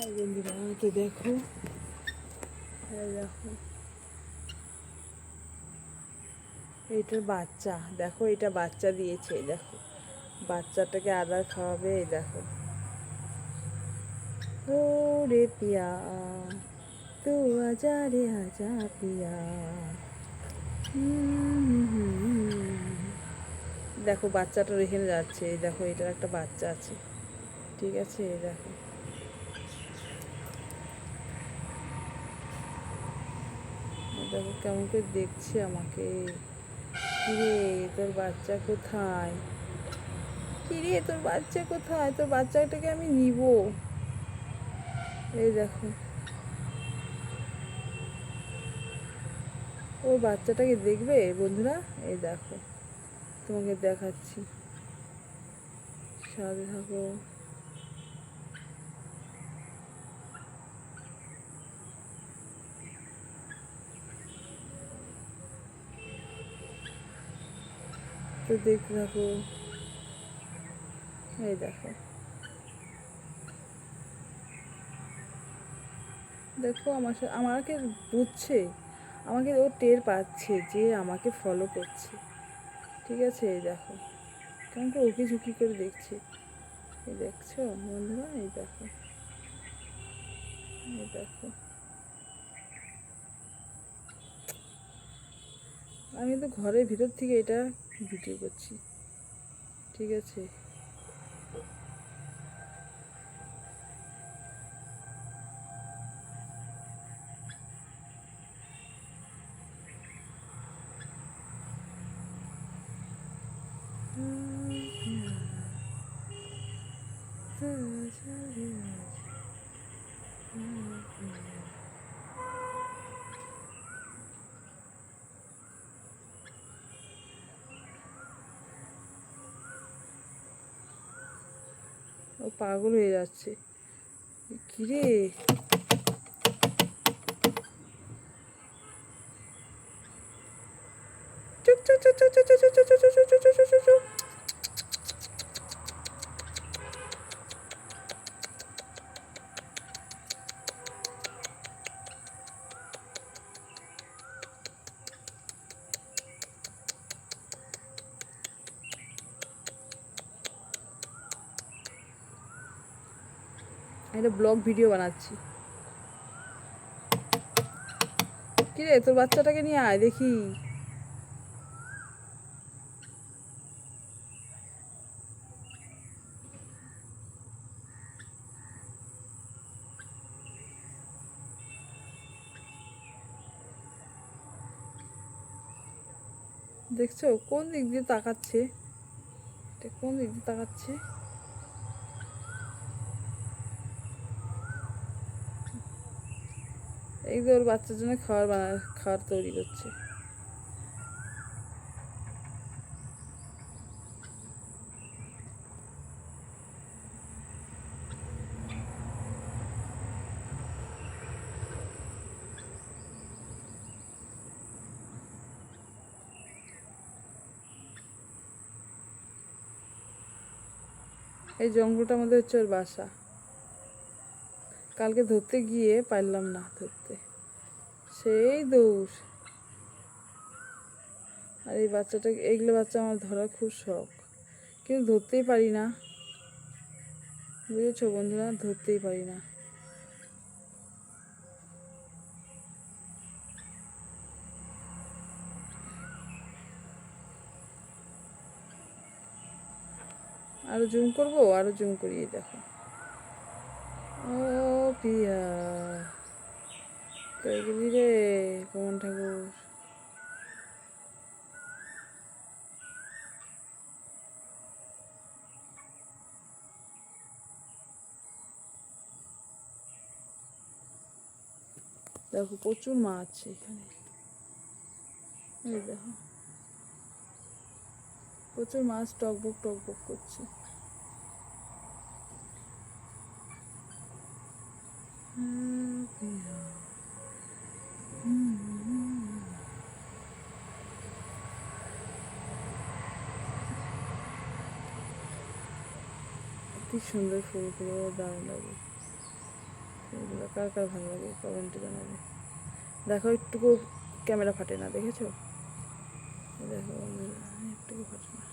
আর বন্ধুরা তো দেখো, দেখো এইটার বাচ্চা, দেখো এটা বাচ্চা দিয়েছে, দেখো বাচ্চাটাকে আদা খাওয়াবে। এই দেখো, ও রে পিয়া তো আজা রে আজা পিয়া। দেখো বাচ্চাটা রেখে যাচ্ছে, এই দেখো এটার একটা বাচ্চা আছে, ঠিক আছে। এই দেখো, দেখো কেমন করে দেখছে আমাকে। কিরে তোর বাচ্চা কোথায়, কিরে তোর বাচ্চা কোথায়, তোর বাচ্চাটাকে আমি নিব। এই দেখো ওর বাচ্চাটাকে দেখবে বন্ধুরা, এই দেখো তোমাকে দেখাচ্ছি, সাথে থাকো। তো দেখতে থাকো, এই দেখো, দেখো আমাকে বুঝছে, আমাকে ও টের পাচ্ছে যে আমাকে ফলো করছে, ঠিক আছে। এই দেখো কেমন করে উকি ঝুঁকি করে দেখছে, এই দেখছো বন্ধুরা, এই দেখো, এই দেখো। আমি তো ঘরের ভিতর থেকে এটা ভিডিও করছি, ঠিক আছে। ও পাগল হয়ে যাচ্ছে, কিরে চুপ চুপ চুপ চুপ চুপ চুপ চুপ চুপ চুপ চুপ চুপ চুপ। একটা ব্লগ ভিডিও বানাচ্ছি। কিরে তোর বাচ্চাটাকে নিয়ে আয় দেখি। দেখছো কোন দিক দিয়ে তাকাচ্ছে, এটা কোন দিক দিয়ে তাকাচ্ছে। এই যে ওর বাচ্চার জন্য খাবার তৈরি করছে। এই জঙ্গলটার মধ্যে হচ্ছে ওর বাসা। কালকে ধরতে গিয়ে পারলাম না ধরতে, সেই দৌড়। আর এই বাচ্চাটাকে, এইগুলো বাচ্চা আমার ধরার খুব শখ, কিন্তু ধরতেই পারি না, বুঝেছো বন্ধুরা, ধরতেই পারি না। আরো জুম করবো, আরো জুম করিয়ে দেখো। ও পিয়া তো এগুলি রে পবন ঠাকুর। দেখো প্রচুর মাছ এখানে, এই দেখো প্রচুর মাছ টকবক টকবক করছে। কি সুন্দর ফুলগুলো, দারুণ লাগে। এগুলো কার কার ভালো লাগে কমেন্টে জানাবে। দেখো একটুকু ক্যামেরা ফাটে না, দেখেছো? দেখো বন্ধুরা, একটুকু ফাটে না।